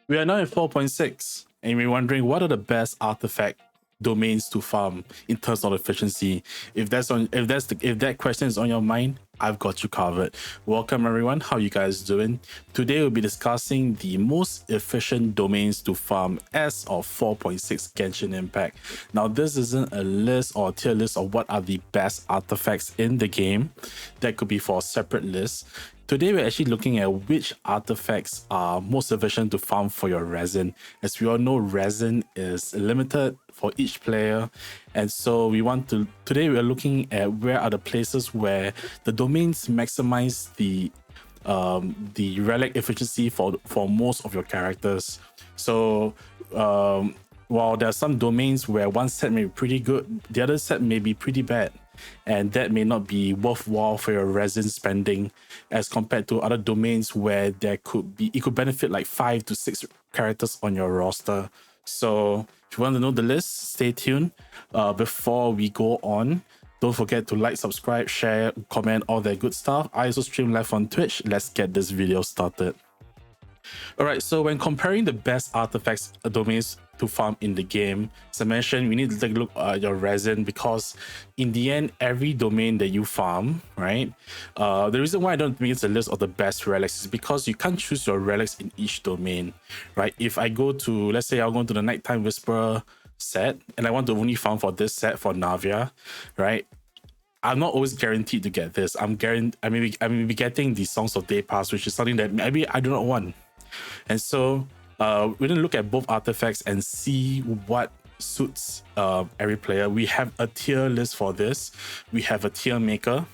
We are now in 4.6, and we're wondering what are the best artifact domains to farm in terms of efficiency. If that question is on your mind, I've got you covered. Welcome everyone. How you guys doing? Today we'll be discussing the most efficient domains to farm as of 4.6 Genshin Impact. Now, this isn't a list or a tier list of what are the best artifacts in the game. That could be for a separate list. Today, we're actually looking at which artifacts are most efficient to farm for your resin. As we all know, resin is limited for each player. And so today we're looking at where are the places where the domains maximize the relic efficiency for most of your characters. So while there are some domains where one set may be pretty good, the other set may be pretty bad, and that may not be worthwhile for your resin spending as compared to other domains where it could benefit like 5 to 6 characters on your roster. So if you want to know the list, stay tuned. Before we go on, don't forget to like, subscribe, share, comment, all that good stuff. I also stream live on Twitch. Let's get this video started. All right, so when comparing the best artifacts domains to farm in the game, as I mentioned, we need to take a look at your resin, because in the end, every domain that you farm, right? The reason why I don't make a list of the best relics is because you can't choose your relics in each domain, right? If I go to, let's say I'll go to the Nighttime Whisperer set and I want to only farm for this set for Navia, right? I'm not always guaranteed to get this. I may be getting the Songs of Day Pass, which is something that maybe I do not want. And so we're going to look at both artifacts and see what suits every player. We have a tier list for this. We have a tier maker.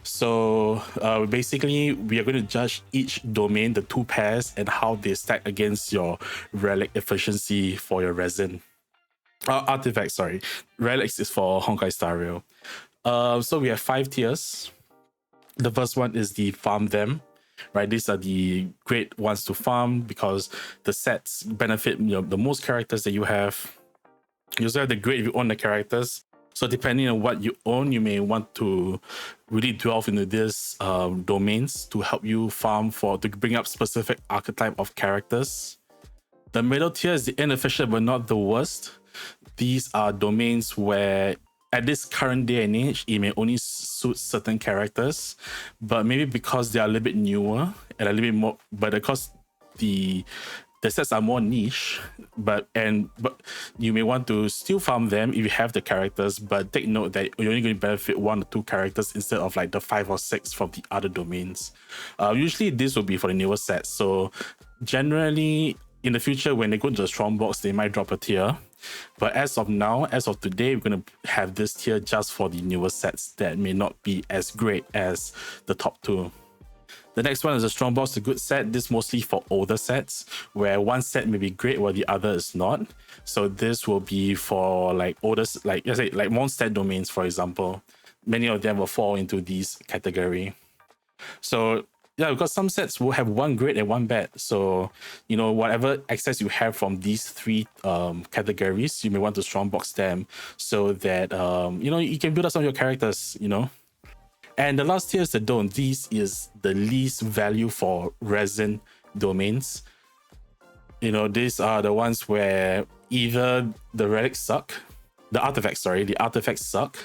So basically, we are going to judge each domain, the 2 pairs, and how they stack against your relic efficiency for your resin. Artifact, sorry. Relics is for Honkai Star Rail. So we have 5 tiers. The first one is the farm them. Right, these are the great ones to farm because the sets benefit the most characters that you have. You also have the great if you own the characters. So depending on what you own, you may want to really delve into these domains to help you farm to bring up specific archetype of characters. The middle tier is the inefficient but not the worst. These are domains where at this current day and age, it may only suit certain characters, but maybe because they are a little bit newer and a little bit more, but because the sets are more niche, but you may want to still farm them if you have the characters, but take note that you're only going to benefit 1 or 2 characters instead of like the 5 or 6 from the other domains. Usually this will be for the newer sets. So generally in the future, when they go to the strong box, they might drop a tier. But as of now, as of today, we're going to have this tier just for the newer sets that may not be as great as the top 2. The next one is a strong box, a good set. This mostly for older sets, where one set may be great while the other is not. So this will be for like older, like Mondstadt domains, for example. Many of them will fall into these category. So yeah, because some sets will have 1 great and 1 bad. So, whatever excess you have from these 3 categories, you may want to strongbox them so that, you can build up some of your characters, And the last tier is the don't. This is the least value for resin domains. These are the ones where either the relics suck, the artifacts suck,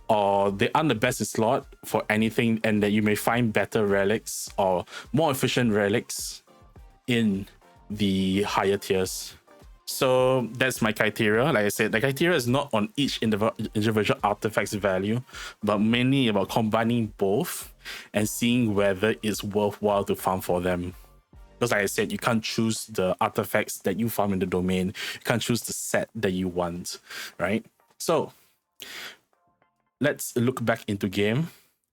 or they aren't the best in slot for anything, and that you may find better relics or more efficient relics in the higher tiers. So that's my criteria. Like I said, the criteria is not on each individual artifact's value, but mainly about combining both and seeing whether it's worthwhile to farm for them. Because like I said, you can't choose the artifacts that you farm in the domain. You can't choose the set that you want, right? So let's look back into game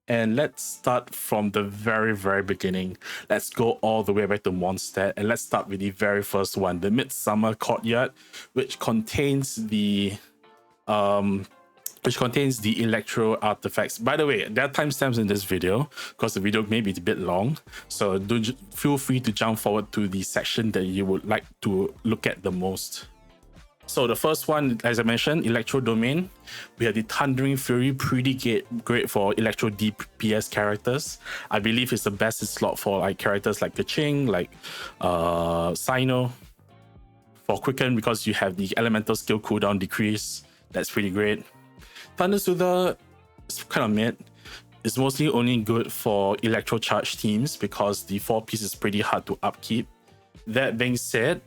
and let's start from the very, very beginning. Let's go all the way back to Mondstadt and let's start with the very first one, the Midsummer Courtyard, which contains the electro artifacts. By the way, there are timestamps in this video because the video may be a bit long, so feel free to jump forward to the section that you would like to look at the most. So the first one, as I mentioned, Electro Domain. We have the Thundering Fury, pretty great for Electro DPS characters. I believe it's the best slot for like characters like Kaching, like Sino. For Quicken, because you have the elemental skill cooldown decrease. That's pretty great. Thundersoother is kind of mid. It's mostly only good for Electro Charge teams because the 4-piece is pretty hard to upkeep. That being said,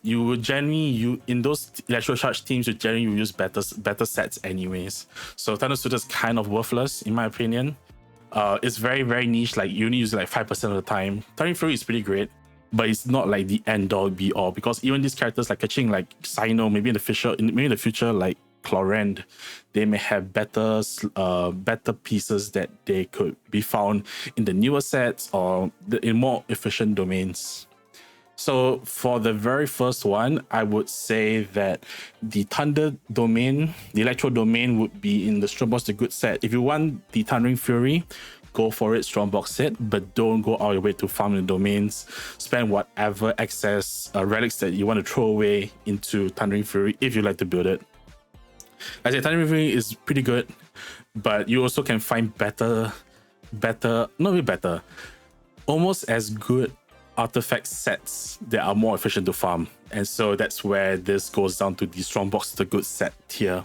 you would generally in those Electro Charge teams, you generally use better sets anyways. So Thundersoother is kind of worthless in my opinion. It's very, very niche. Like you only use it like 5% of the time. Thundering Fury is pretty great, but it's not like the end all be all, because even these characters like Kaching, like Sino, maybe in the future like Chlorend, they may have better pieces that they could be found in the newer sets or in more efficient domains. So for the very first one, I would say that the Thunder domain, the Electro domain would be in the Strongbox the good set. If you want the Thundering Fury, go for it, Strongbox set, but don't go all your way to farm the domains. Spend whatever excess relics that you want to throw away into Thundering Fury if you like to build it. I say Thundering Fury is pretty good, but you also can find almost as good artifact sets that are more efficient to farm. And so that's where this goes down to the Strongbox the good set tier.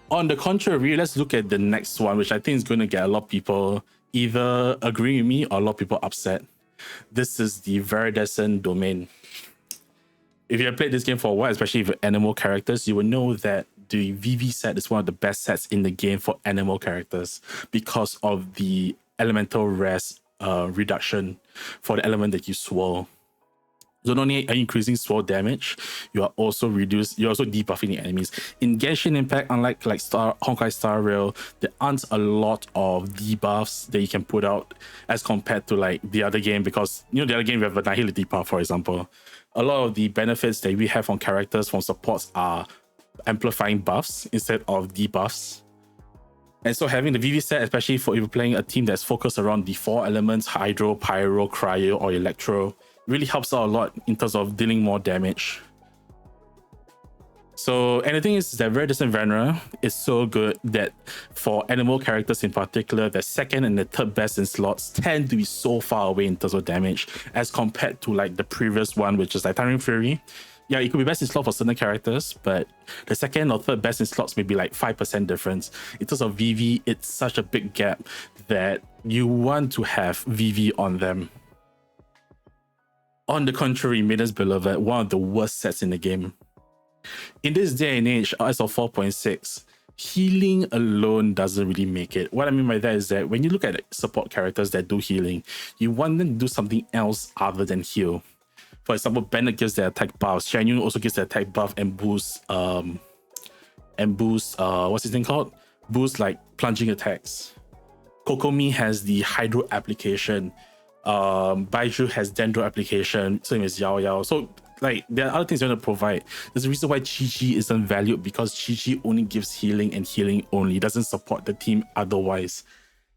On the contrary, let's look at the next one, which I think is going to get a lot of people either agreeing with me or a lot of people upset. This is the Viridescent domain. If you have played this game for a while, especially with animal characters, you will know that the VV set is one of the best sets in the game for animal characters because of the elemental res reduction for the element that you swirl. So not only are you increasing swirl damage, you're also debuffing the enemies. In Genshin Impact, unlike like Honkai Star Rail, there aren't a lot of debuffs that you can put out as compared to like the other game, because the other game we have a Nihility debuff, for example. A lot of the benefits that we have on characters from supports are amplifying buffs instead of debuffs. And so having the VV set, especially for if you're playing a team that's focused around the 4 elements, Hydro, Pyro, Cryo, or Electro, really helps out a lot in terms of dealing more damage. So, and the thing is that Viridescent Veneer is so good that for animal characters in particular, the second and the third best in slots tend to be so far away in terms of damage as compared to like the previous one, which is like Thundering Fury. Yeah, it could be best in slot for certain characters, but the second or third best in slots may be like 5% difference. In terms of VV, it's such a big gap that you want to have VV on them. On the contrary, Maiden's Beloved, one of the worst sets in the game. In this day and age, as of 4.6, healing alone doesn't really make it. What I mean by that is that when you look at support characters that do healing, you want them to do something else other than heal. For example, Bennett gives the attack buff. Xianyun also gives the attack buff and boosts what's his name called? Boost like plunging attacks. Kokomi has the Hydro application. Baiju has Dendro application, same as Yao Yao. So like there are other things you want to provide. There's a reason why Chi-Chi isn't valued, because Chi-Chi only gives healing and healing only, doesn't support the team otherwise.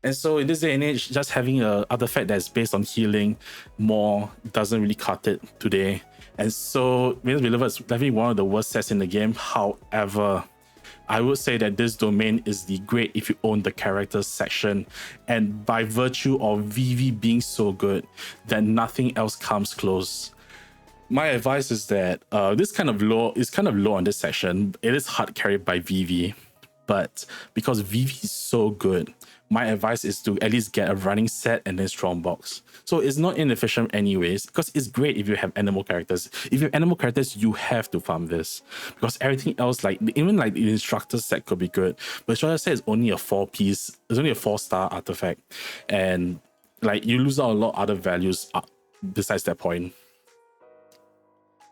And so in this day and age, just having an artifact that's based on healing more doesn't really cut it today. And so Maiden's Beloved is definitely one of the worst sets in the game. However, I would say that this domain is the great if you own the characters section, and by virtue of VV being so good that nothing else comes close. My advice is that this kind of low on this section. It is hard carried by VV, but because VV is so good, my advice is to at least get a running set and then Strongbox. So it's not inefficient anyways, because it's great if you have animal characters. If you have animal characters, you have to farm this, because everything else, like even like the instructor set could be good, but instructor set is only a 4-piece, it's only a 4-star artifact, and like you lose out a lot of other values besides that point.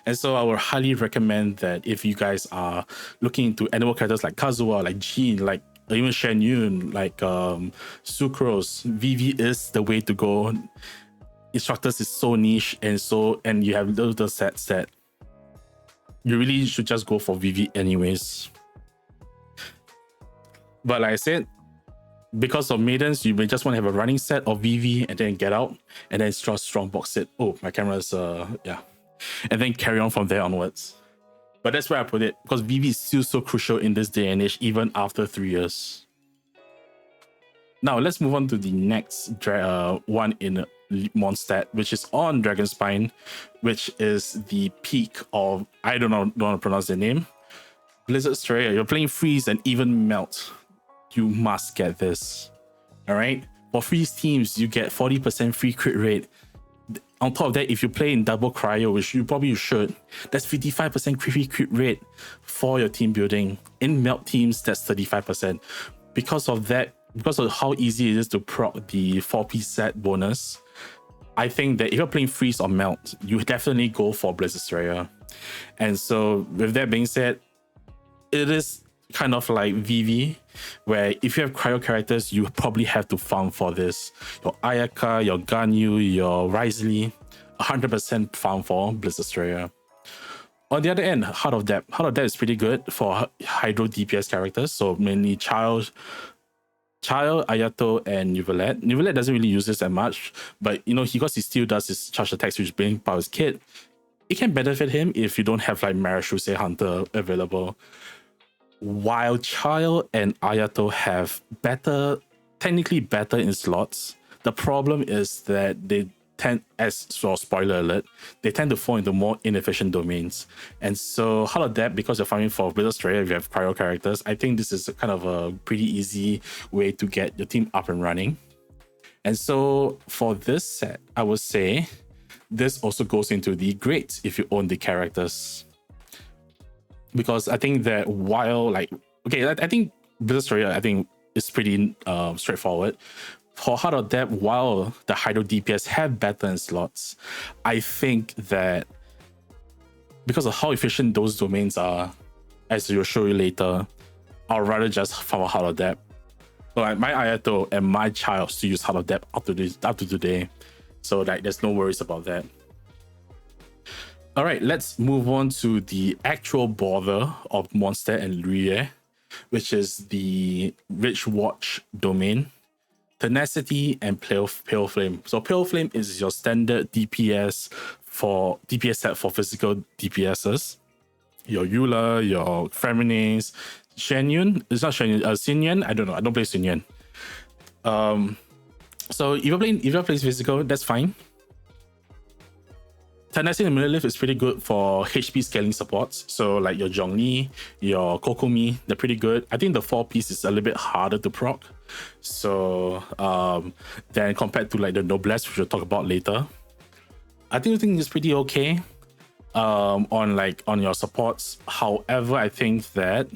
And so I would highly recommend that if you guys are looking into animal characters like Kazuha, like Jean, like even Shen Yun, like Sucrose, VV is the way to go. Instructors is so niche, and you have those sets that you really should just go for VV anyways. But like I said, because of Maidens, you may just want to have a running set of VV and then get out and then Strongbox it. Oh, my camera's yeah. and then carry on from there onwards. But that's where I put it, because VV is still so crucial in this day and age, even after 3 years. Now let's move on to the next one in Mondstadt, which is on Dragonspine, which is the peak of, I don't want to pronounce the name, Blizzard Strayer. You're playing Freeze and even Melt. You must get this. All right. For Freeze teams, you get 40% free crit rate. On top of that, if you play in double cryo, which you probably should, that's 55% free crit rate for your team building. In Melt teams, that's 35%. Because of that, because of how easy it is to proc the 4-piece set bonus, I think that if you're playing Freeze or Melt, you definitely go for Blizzard Strayer. And so with that being said, it is kind of like VV, where if you have cryo characters, you probably have to farm for this. Your Ayaka, your Ganyu, your Risley, 100% farm for Blizzard Strayer. On the other end, Heart of Depth. Heart of Depth is pretty good for Hydro DPS characters, so mainly Child, Ayato, and Neuvillette. Neuvillette doesn't really use this that much, but because he still does his charge attacks, which bring power his kit, it can benefit him if you don't have like Marashuse Hunter available. While Child and Ayato have technically better in slots, the problem is that they tend, spoiler alert, they tend to fall into more inefficient domains. And so Heart of Depth, because you're farming for Blizzard Strayer, if you have cryo characters, I think this is kind of a pretty easy way to get your team up and running. And so for this set, I would say this also goes into the greats if you own the characters. Because I think that while I think Blizzard Strayer, I think is pretty straightforward. For Heart of Depth, while the Hydro DPS have better in slots, I think that because of how efficient those domains are, as you'll show you later, I'll rather just farm a Heart of Depth. So like my Ayato and my Child still use Heart of Depth up to today. So like there's no worries about that. All right, let's move on to the actual border of Mondstadt and Luyue, which is the Rich Watch domain, Tenacity, and Pale Flame. So Pale Flame is your standard DPS set for physical DPSs. Your Eula, your Feminines, Shenyun. It's not Shenyun, Xinyan. I don't know. I don't play Xinyan. So if you're playing physical, that's fine. Tenacity and Millelith is pretty good for HP scaling supports. So like your Zhongli, your Kokomi, they're pretty good. I think the 4-piece is a little bit harder to proc. So then compared to like the Noblesse, which we'll talk about later, I think it's pretty okay on your supports. However, I think that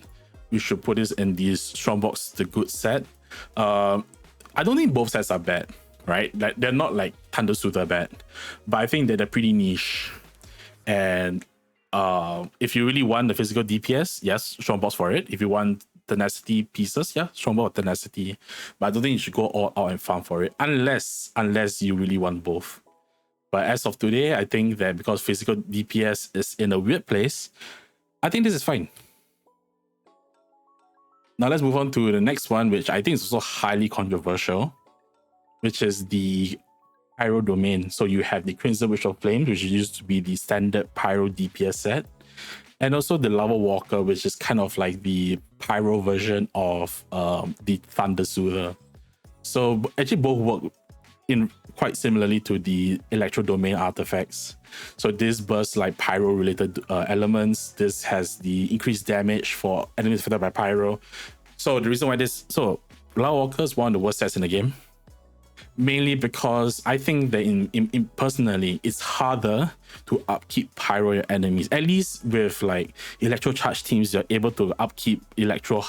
we should put this in the Strongbox the good set. I don't think both sets are bad. Right, like they're not like Thundersoother bad, but I think that they're pretty niche. And if you really want the physical DPS, yes, Strongbox for it. If you want Tenacity pieces, yeah, Strongbox Tenacity. But I don't think you should go all out and farm for it unless you really want both. But as of today, I think that because physical DPS is in a weird place, I think this is fine. Now let's move on to the next one, which I think is also highly controversial, which is the Pyro domain. So you have the Crimson Witch of Flames, which used to be the standard Pyro DPS set, and also the Lavawalker, which is kind of like the Pyro version of the Thundersoother. So actually both work in quite similarly to the Electro domain artifacts. So this bursts like Pyro related elements. This has the increased damage for enemies affected by Pyro. So the reason why Lavawalker is one of the worst sets in the game, mainly because I think that in personally, it's harder to upkeep Pyro your enemies. At least with like Electro charge teams, you're able to upkeep Electro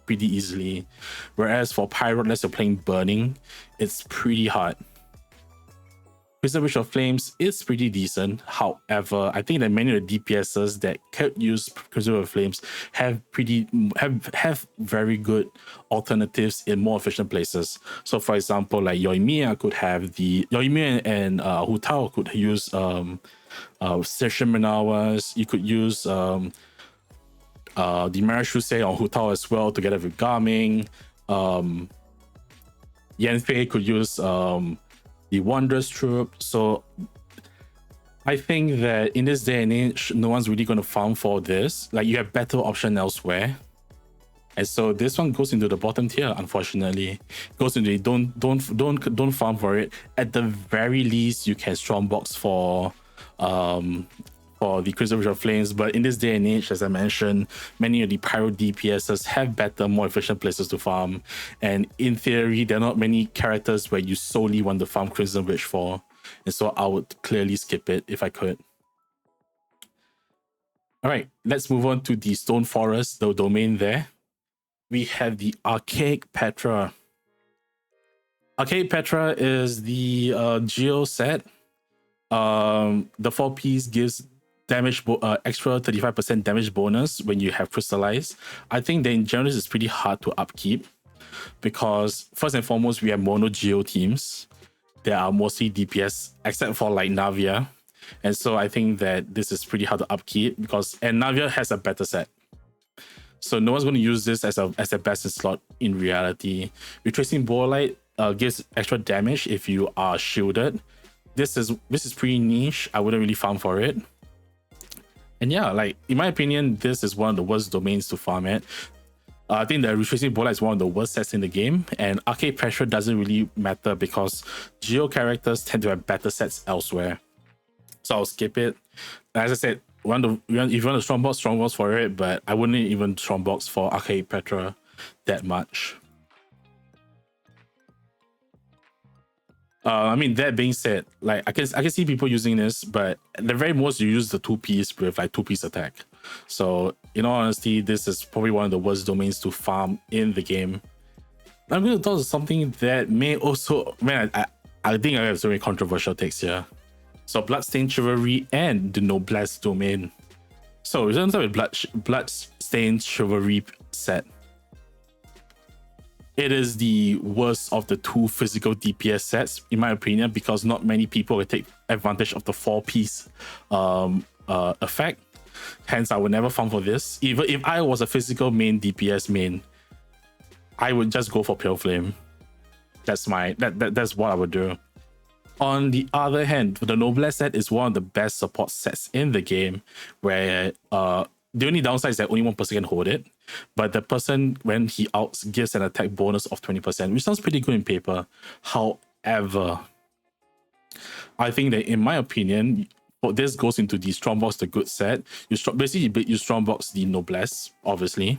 pretty easily. Whereas for Pyro, unless you're playing Burning, it's pretty hard. Crimson Witch of Flames is pretty decent. However, I think that many of the DPSs that could use Crimson Witch of Flames have very good alternatives in more efficient places. So for example, like Yoimiya could have Yoimiya and Hu Tao could use Shimenawas. You could use the Marashuse on Hu Tao as well together with Garming. Yanfei could use the Wondrous Troupe. So I think that in this day and age, no one's really going to farm for this. Like, you have better option elsewhere. And so this one goes into the bottom tier, unfortunately. Goes into the don't farm for it. At the very least, you can strongbox for the Crystal Visual Flames, but in this day and age, as I mentioned, many of the Pyro DPSs have better, more efficient places to farm. And in theory, there are not many characters where you solely want to farm Crimson Witch for. And so I would clearly skip it if I could. All right, let's move on to the Stone Forest, the domain there. We have the Archaic Petra. Archaic Petra is the Geo set. The 4-piece gives damage extra 35% damage bonus when you have crystallized. I think that in general this is pretty hard to upkeep because first and foremost we have mono Geo teams that are mostly DPS except for like Navia, and so I think that this is pretty hard to upkeep and Navia has a better set. So no one's going to use this as a best in slot in reality. Retracing Bolide gives extra damage if you are shielded. This is pretty niche. I wouldn't really farm for it. And yeah, like in my opinion, this is one of the worst domains to farm at. I think the Retracing Bolide is one of the worst sets in the game, and Archaic Petra doesn't really matter because Geo characters tend to have better sets elsewhere. So I'll skip it. As I said, if you want to strongbox for it, but I wouldn't even strongbox for Archaic Petra that much. I mean, that being said, like I can see people using this, but at the very most you use the 2-piece with like 2-piece attack. So in all honesty, this is probably one of the worst domains to farm in the game. I'm going to talk about something that may also, man, I think I have so many controversial takes here. So Bloodstained Chivalry and the Noblesse domain. So we're going to start with Bloodstained Chivalry set. It is the worst of the 2 physical DPS sets, in my opinion, because not many people will take advantage of the 4-piece effect. Hence, I would never farm for this. Even if I was a physical main DPS main, I would just go for Pale Flame. That's what I would do. On the other hand, the Noblesse set is one of the best support sets in the game, where the only downside is that only one person can hold it. But the person, when he outs, gives an attack bonus of 20%, which sounds pretty good in paper. However, I think that in my opinion, this goes into the Strongbox the good set. You Strongbox the Noblesse, obviously.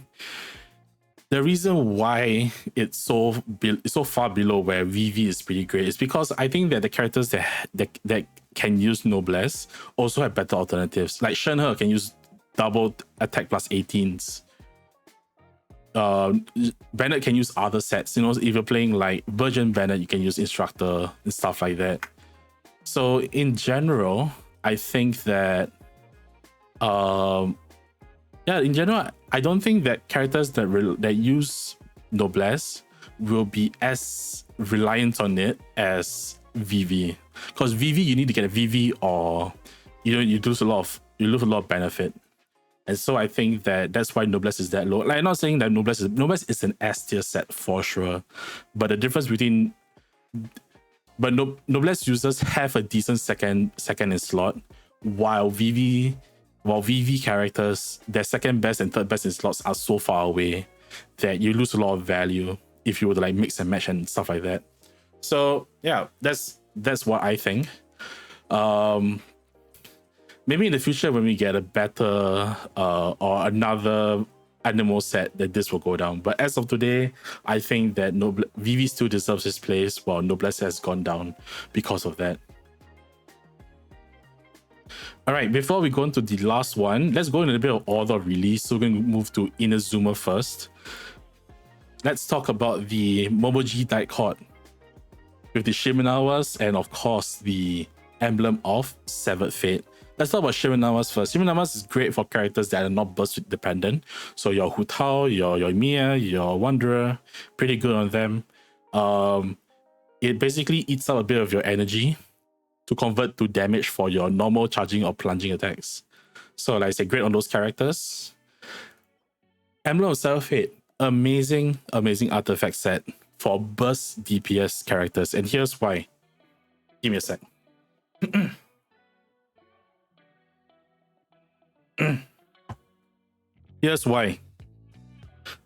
The reason why it's so far below where VV is pretty great is because I think that the characters that can use Noblesse also have better alternatives. Like Shenhe can use double attack plus 18s. Bennett can use other sets. You know, if you're playing like Virgin Bennett, you can use Instructor and stuff like that. So in general, I think that in general, I don't think that characters that use Noblesse will be as reliant on it as VV. Because VV, you need to get a VV or you lose a lot of benefit. And so I think that's why Noblesse is that low. Like, I'm not saying that Noblesse is an S tier set for sure, but the difference between Noblesse users have a decent second in slot, while VV characters, their second best and third best in slots are so far away that you lose a lot of value if you were to like mix and match and stuff like that. So yeah, that's what I think. Maybe in the future when we get a better or another animal set, that this will go down. But as of today, I think that VV still deserves his place while Noblesse has gone down because of that. All right, before we go into the last one, let's go in a bit of order of release. So we're going to move to Inazuma first. Let's talk about the Momoji Daikot with the Shimenawas and of course the Emblem of Severed Fate. Let's talk about Shimenawas first. Shimenawas is great for characters that are not burst dependent. So your Hu Tao, your Mia, your Wanderer, pretty good on them. It basically eats up a bit of your energy to convert to damage for your normal charging or plunging attacks. So like I said, great on those characters. Emblem of Severed Fate, amazing artifact set for burst DPS characters. And here's why. Give me a sec. Here's why.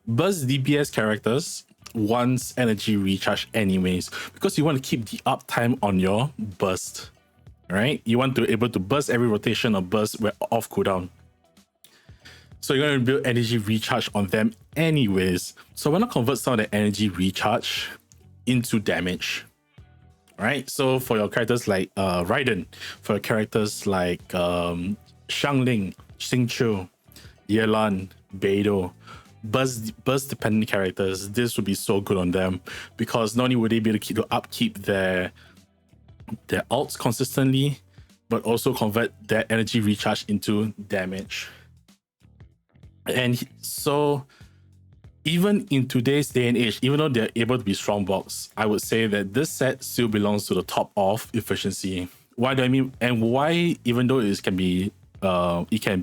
Burst DPS characters wants energy recharge anyways, because you want to keep the uptime on your burst, right? You want to be able to burst every rotation or burst off cooldown. So you're going to build energy recharge on them anyways. So why not convert some of the energy recharge into damage, right? So for your characters like Raiden, for your characters like Xiangling, Xingqiu, Yelan, Beidou, burst dependent characters, this would be so good on them, because not only would they be able to upkeep their ults consistently, but also convert their energy recharge into damage. And so even in today's day and age, even though they're able to be strongbox, I would say that this set still belongs to the top of efficiency. Why do I mean, and why, even though it can be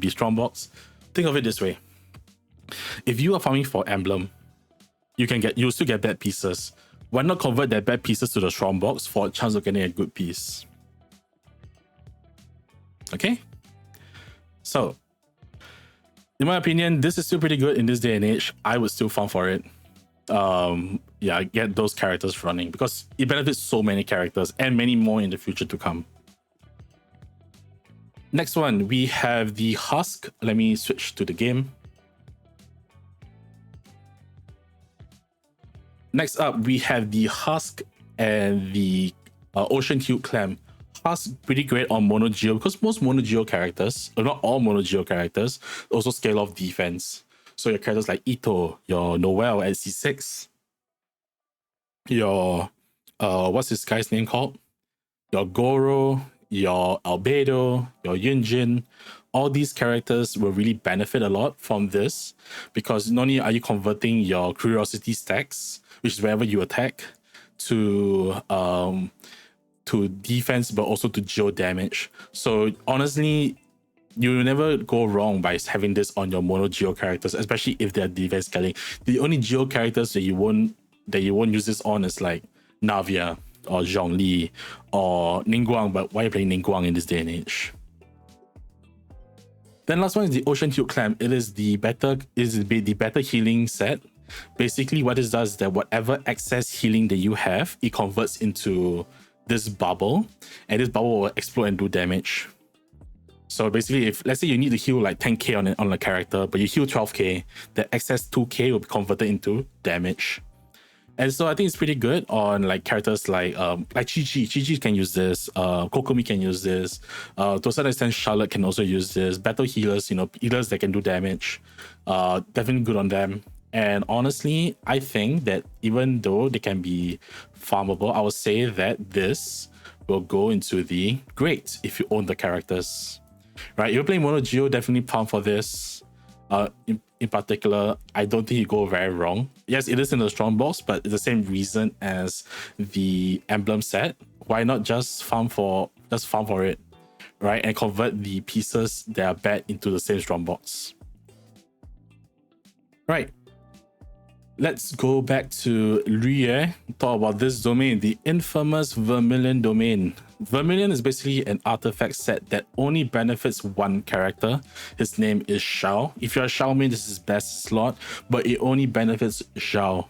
strongbox, think of it this way. If you are farming for Emblem, you'll still get bad pieces. Why not convert that bad pieces to the strongbox for a chance of getting a good piece? Okay? So, in my opinion, this is still pretty good in this day and age. I would still farm for it. Get those characters running, because it benefits so many characters and many more in the future to come. Next one, we have the Husk. Let me switch to the game. Next up, we have the Husk and the Ocean Hued Clam. Husk pretty great on Mono Geo, because most Mono Geo characters, or not all Mono Geo characters, also scale off defense. So your characters like Ito, your Noelle at C6, your what's this guy's name called? Your Goro, your Albedo, your Yunjin, all these characters will really benefit a lot from this, because not only are you converting your curiosity stacks, which is wherever you attack, to defense, but also to geo damage. So honestly, you will never go wrong by having this on your mono geo characters, especially if they're defense scaling. The only geo characters that you won't use this on is like Navia or Zhongli or Ningguang, but why are you playing Ningguang in this day and age? Then last one is the Ocean Hued Clam. It is the better healing set. Basically, what it does is that whatever excess healing that you have, it converts into this bubble, and this bubble will explode and do damage. So basically, if let's say you need to heal like 10k on a character, but you heal 12k, the excess 2k will be converted into damage. And so I think it's pretty good on like characters like Chi can use this, Kokomi can use this, to a certain extent Charlotte can also use this, battle healers, healers that can do damage, definitely good on them. And honestly, I think that even though they can be farmable, I would say that this will go into the great if you own the characters. Right? If you're playing Mono Geo, definitely farm for this. In particular, I don't think you go very wrong. Yes, it is in the strong box, but it's the same reason as the Emblem set. Why not just farm for it, right? And convert the pieces that are bad into the same strong box. Right. Let's go back to Liyue, talk about this domain, the infamous Vermilion domain. Vermilion is basically an artifact set that only benefits one character. His name is Xiao. If you're a Xiao main, this is best slot, but it only benefits Xiao.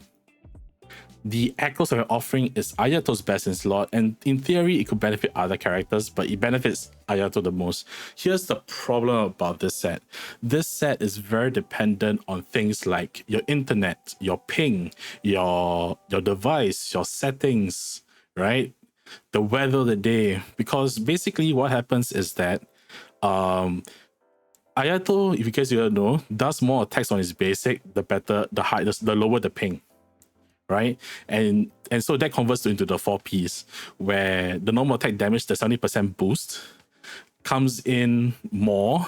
The Echoes that we're offering is Ayato's best in slot, and in theory, it could benefit other characters, but it benefits Ayato the most. Here's the problem about this set. This set is very dependent on things like your internet, your ping, your device, your settings, right? The weather of the day. Because basically what happens is that Ayato, if you guys don't know, does more attacks on his basic, the lower the ping. Right, and so that converts into the 4Ps, where the normal attack damage, the 70% boost, comes in more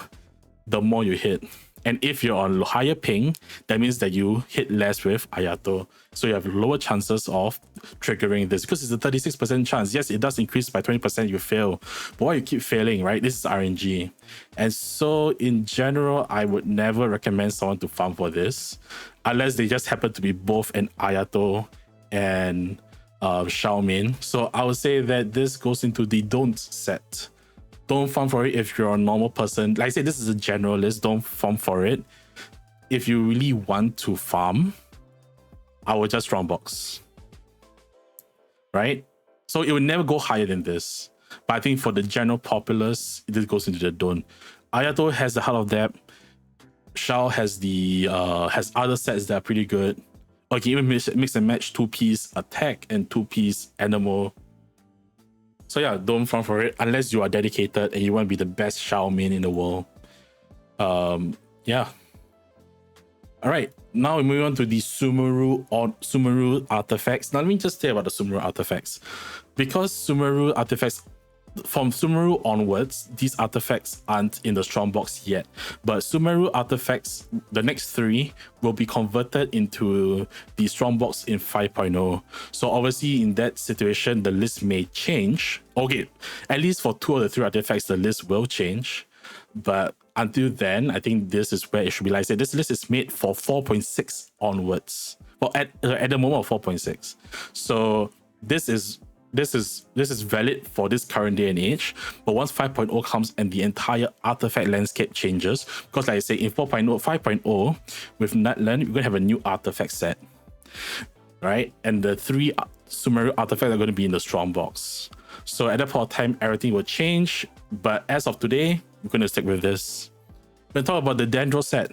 the more you hit. And if you're on higher ping, that means that you hit less with Ayato, so you have lower chances of triggering this, because it's a 36% chance. Yes, it does increase by 20%. You fail, but why you keep failing, right? This is RNG, and so in general, I would never recommend someone to farm for this, unless they just happen to be both an Ayato and Xiao main. So I would say that this goes into the don't set. Don't farm for it if you're a normal person. Like I said, this is a general list. Don't farm for it. If you really want to farm, I would just strongbox. Right? So it would never go higher than this. But I think for the general populace, this goes into the Don. Ayato has the Heart of Depth. Shao has the has other sets that are pretty good. Or you can even mix and match 2-piece attack and 2-piece animal. So yeah, don't farm for it unless you are dedicated and you want to be the best Shao main in the world. Yeah. All right, now we move on to the Sumeru artifacts. Now let me just say about the Sumeru artifacts. Because Sumeru artifacts, from Sumeru onwards, these artifacts aren't in the strongbox yet. But Sumeru artifacts, the next 3 will be converted into the strongbox in 5.0. So obviously in that situation, the list may change. Okay, at least for 2 of the 3 artifacts, the list will change. But until then, I think this is where it should be. Like I said, this list is made for 4.6 onwards. Well, at the moment of 4.6. So this is valid for this current day and age. But once 5.0 comes and the entire artifact landscape changes, because like I say, in 5.0 with Nutland, we're gonna have a new artifact set, right? And the 3 Sumeru artifacts are going to be in the strongbox. So at that point of time, everything will change. But as of today, we're going to stick with this. We're going to talk about the Dendro set.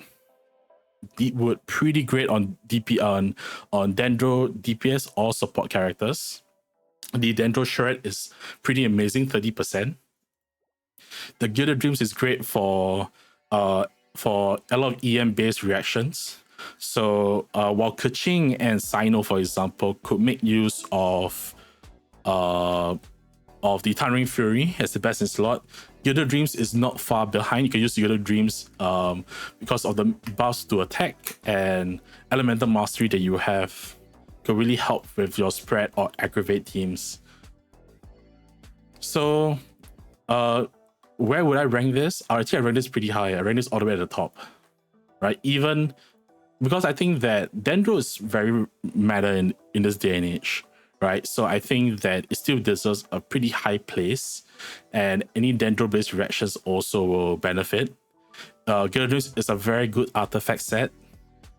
Deepwood, pretty great on on Dendro DPS or support characters. The Dendro shred is pretty amazing, 30%. The Gilded Dreams is great for a lot of EM based reactions. So while Keqing and Sino, for example, could make use of the Thundering Fury as the best in slot, Gilded Dreams is not far behind. You can use Gilded Dreams because of the buffs to attack and elemental mastery that you have. Could really help with your spread or aggravate teams. So where would I rank this? I rank this pretty high. I rank this all the way at the top, right? Even because I think that Dendro is very meta in this day and age, right? So I think that it still deserves a pretty high place, and any Dendro-based reactions also will benefit. Gilded Dreams is a very good artifact set.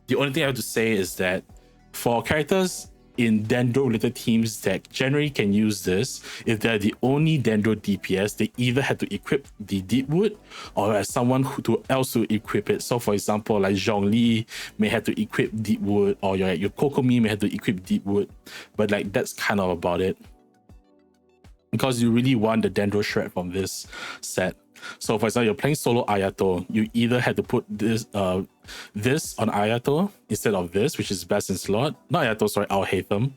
The only thing I have to say is that for characters in Dendro-related teams that generally can use this, if they're the only Dendro DPS, they either had to equip the Deepwood or as someone else to equip it. So for example, like Zhongli may have to equip Deepwood, or your Kokomi may have to equip Deepwood. But like that's kind of about it. Because you really want the Dendro shred from this set. So for example, you're playing solo Ayato, you either had to put this on Ayato instead of this, which is best in slot. Not Ayato, sorry, Alhaitham.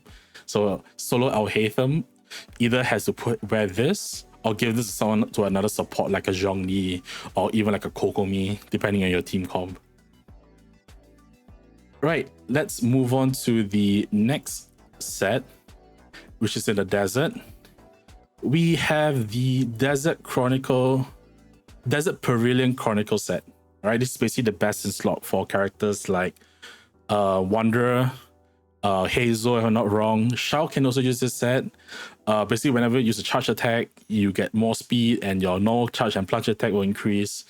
So solo Alhaitham either has to wear this or give this to someone, to another support like a Zhongli or even like a Kokomi, depending on your team comp. Right, let's move on to the next set, which is in the desert. We have the Desert Pavilion Chronicle set. Right, this is basically the best in slot for characters like Wanderer, Hazel, if I'm not wrong. Shao can also use this set. Basically, whenever you use a charge attack, you get more speed and your normal charge and plunge attack will increase.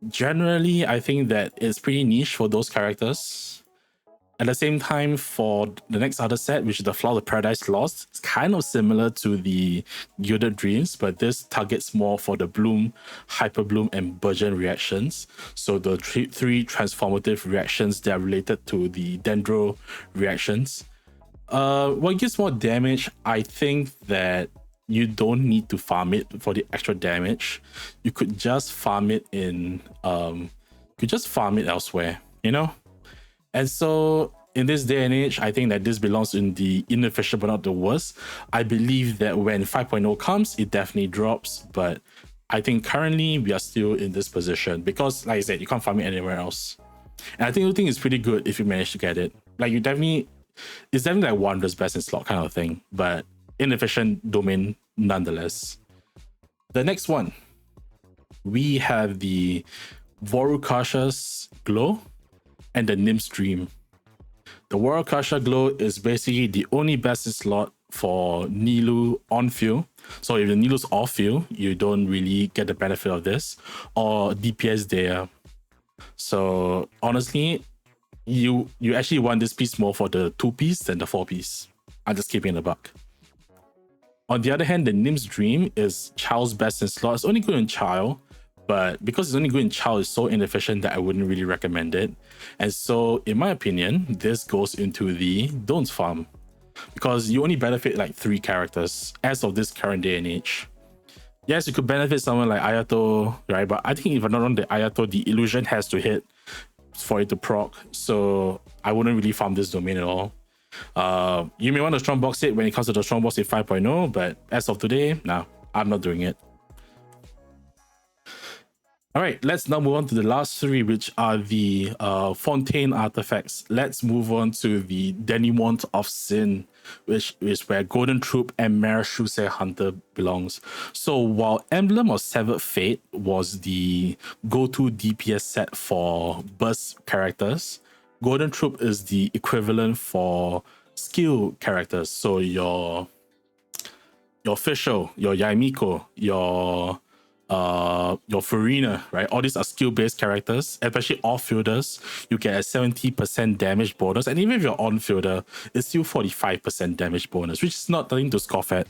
Generally, I think that it's pretty niche for those characters. At the same time, for the next other set, which is the Flower of Paradise Lost, it's kind of similar to the Gilded Dreams, but this targets more for the Bloom, Hyper Bloom, and Burgeon reactions. So the three transformative reactions that are related to the Dendro reactions. What gives more damage? I think that you don't need to farm it for the extra damage. You could just farm it elsewhere, you know? And so in this day and age, I think that this belongs in the inefficient but not the worst. I believe that when 5.0 comes, it definitely drops. But I think currently we are still in this position because, like I said, you can't farm it anywhere else. And I think the thing is pretty good if you manage to get it. Like it's definitely like Wanderer's best in slot kind of thing, but inefficient domain nonetheless. The next one, we have the Vorukasha's Glow and the Nymph's Dream. The Vorukasha Glow is basically the only best in slot for Nilou on field. So if the Nilo's off field, you don't really get the benefit of this, or DPS there. So honestly, you actually want this piece more for the 2-piece than the 4-piece. I'm just keeping the buck. On the other hand, the Nymph's Dream is Child's best in slot. It's only good in Child, but because it's only good in Child, it's so inefficient that I wouldn't really recommend it. And so, in my opinion, this goes into the don't farm, because you only benefit like 3 characters as of this current day and age. Yes, you could benefit someone like Ayato, right? But I think if I'm not wrong, the Ayato, the illusion has to hit for it to proc. So I wouldn't really farm this domain at all. You may want to strongbox it when it comes to the strongbox in 5.0, but as of today, nah, I'm not doing it. All right, let's now move on to the last 3, which are the Fontaine artifacts. Let's move on to the Denouement of Sin, which is where Golden Troupe and Marechaussee Hunter belongs. So while Emblem of Severed Fate was the go-to DPS set for burst characters, Golden Troupe is the equivalent for skill characters. So your Fischl, your Yaimiko, your Farina, right? All these are skill-based characters, especially off-fielders. You get a 70% damage bonus, and even if you're on-fielder, it's still 45% damage bonus, which is not nothing to scoff at.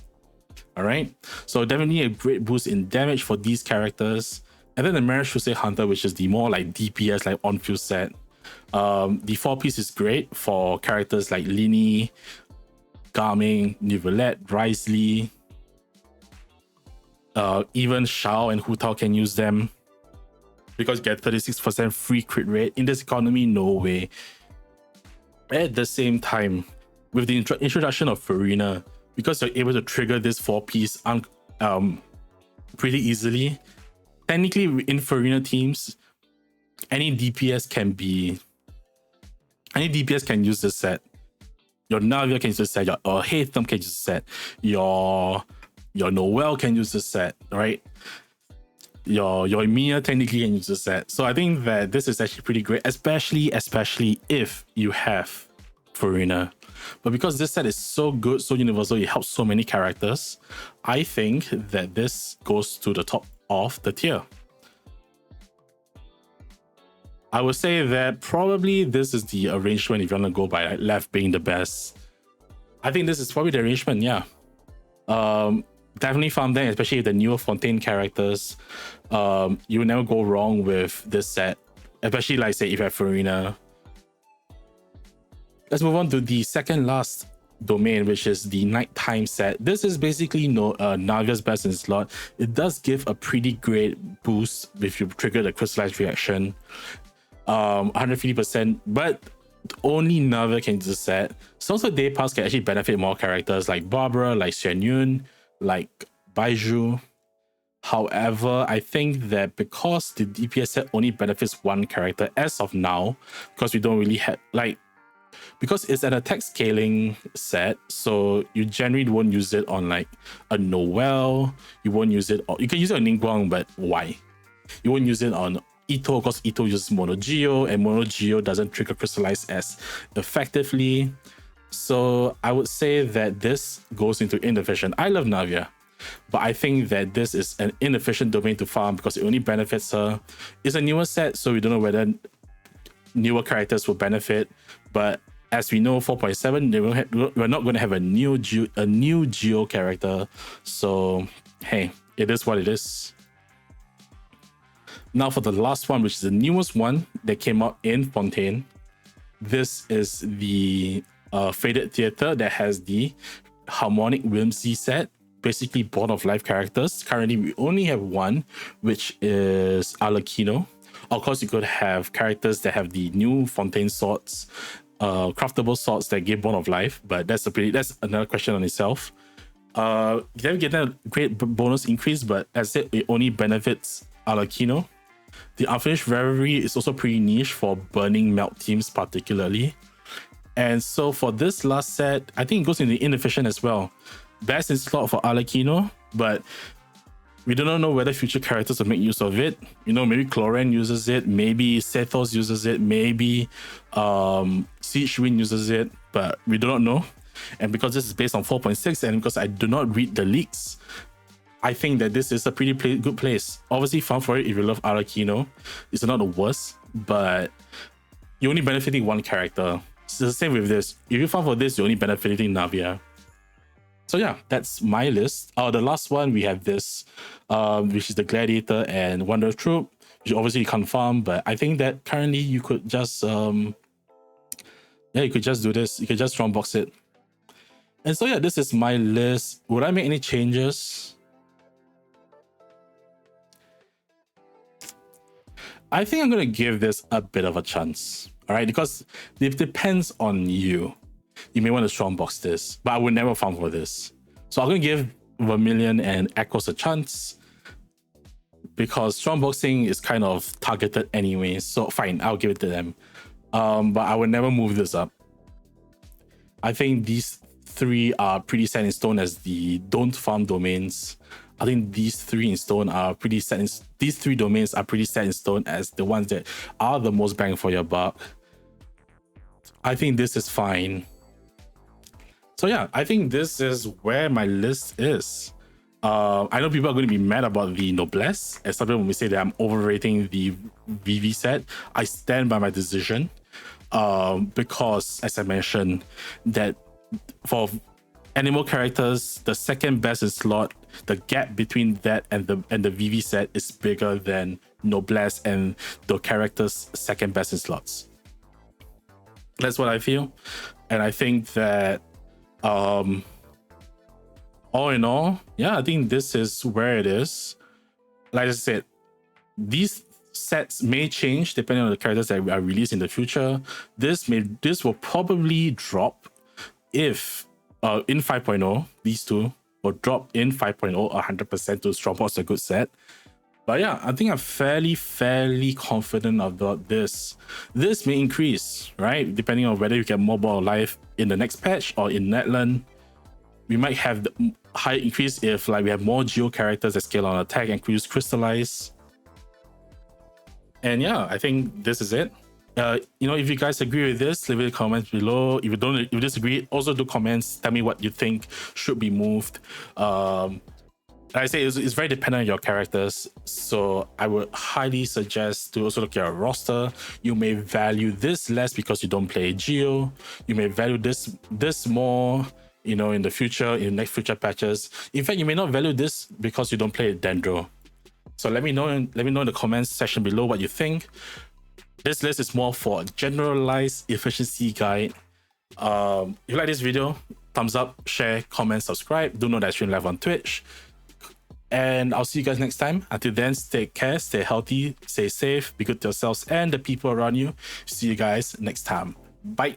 All right, so definitely a great boost in damage for these characters. And then the Marechaussee Hunter, which is the more like DPS, like on-field set. The 4-piece is great for characters like Lini, Garming, Nivelette, Wriothesley. Even Shao and Hu Tao can use them because you get 36% free crit rate. In this economy, no way. At the same time, with the introduction of Farina, because you're able to trigger this 4-piece pretty easily, technically in Farina teams, any DPS can use this set. Your Navia can use this set, your Hatham can use this set, your Noel can use this set, right? Your Emilia technically can use this set. So I think that this is actually pretty great, especially if you have Farina. But because this set is so good, so universal, it helps so many characters, I think that this goes to the top of the tier. I would say that probably this is the arrangement if you want to go by like left being the best. I think this is probably the arrangement, yeah. Definitely farm them, especially the newer Fontaine characters. You will never go wrong with this set, especially like say if you have Farina. Let's move on to the second last domain, which is the nighttime set. This is basically Navia's best in slot. It does give a pretty great boost if you trigger the crystallized reaction. 150%, but only Navia can use the set. So also Day Pass can actually benefit more characters like Barbara, like Xuan Yun, like Baiju. However, I think that because the DPS set only benefits one character as of now, because we don't really have because it's an attack scaling set, so you generally won't use it on like a Noel. You won't use it on, you can use it on Ningguang, but why? You won't use it on Ito because Ito uses Mono Geo, and Mono Geo doesn't trigger crystallize as effectively. So I would say that this goes into inefficient. I love Navia, but I think that this is an inefficient domain to farm because it only benefits her. It's a newer set, so we don't know whether newer characters will benefit. But as we know, 4.7, we're not going to have a new Geo character. So hey, it is what it is. Now for the last one, which is the newest one that came out in Fontaine. This is the Faded Theater that has the Harmonic Whimsy set, basically Born of Life characters. Currently, we only have one, which is Arlecchino. Of course, you could have characters that have the new Fontaine swords, craftable swords that give Born of Life, but that's another question on itself. You can get a great bonus increase, but as I said, it only benefits Arlecchino. The Unfinished Reverie is also pretty niche for burning melt teams particularly. And so for this last set, I think it goes into inefficient as well. Best in slot for Arlecchino, but we do not know whether future characters will make use of it. You know, maybe Cloran uses it, maybe Sethos uses it, maybe Siege Wind uses it, but we do not know. And because this is based on 4.6, and because I do not read the leaks, I think that this is a pretty good place. Obviously, farm for it if you love Arakino. It's not the worst, but you're only benefiting one character. It's the same with this. If you farm for this, you're only benefiting Navia. So yeah, that's my list. The last one, we have this, which is the Gladiator and Wonder Troupe, which obviously you can't farm, but I think that currently you could just, you could just do this. You could just strong box it. And so yeah, this is my list. Would I make any changes? I think I'm going to give this a bit of a chance, all right? Because it depends on you. You may want to strong box this, but I would never farm for this. So I'm going to give Vermilion and Echoes a chance because strong boxing is kind of targeted anyway. So fine, I'll give it to them. But I would never move this up. I think these three are pretty set in stone as the don't farm domains. I think these three in stone are pretty set in, these three domains are pretty set in stone as the ones that are the most bang for your buck. I think this is fine. So yeah, I think this is where my list is. I know people are going to be mad about the Noblesse, especially when we say that I'm overrating the VV set. I stand by my decision because, as I mentioned, that for animal characters, the second best in slot, the gap between that and the VV set is bigger than Noblesse and the characters' second best in slots. That's what I feel, and I think that all in all, yeah, I think this is where it is. Like I said, these sets may change depending on the characters that are released in the future. This will probably drop if in 5.0, these two will drop in 5.0 100% to strong box a good set. But yeah, I think I'm fairly confident about this. This may increase, right? Depending on whether you get more Ball of Life in the next patch or in Netland. We might have the high increase if like we have more Geo characters that scale on attack and use Crystallize. And yeah, I think this is it. If you guys agree with this, leave it in the comments below. If you disagree, also do comments. Tell me what you think should be moved. Like I say, it's very dependent on your characters. So I would highly suggest to also look at your roster. You may value this less because you don't play Geo. You may value this more, in the future, in next future patches. In fact, you may not value this because you don't play Dendro. So let me know in the comments section below what you think. This list is more for a generalized efficiency guide. If you like this video, thumbs up, share, comment, subscribe. Do know that I stream live on Twitch. And I'll see you guys next time. Until then, take care, stay healthy, stay safe, be good to yourselves and the people around you. See you guys next time. Bye.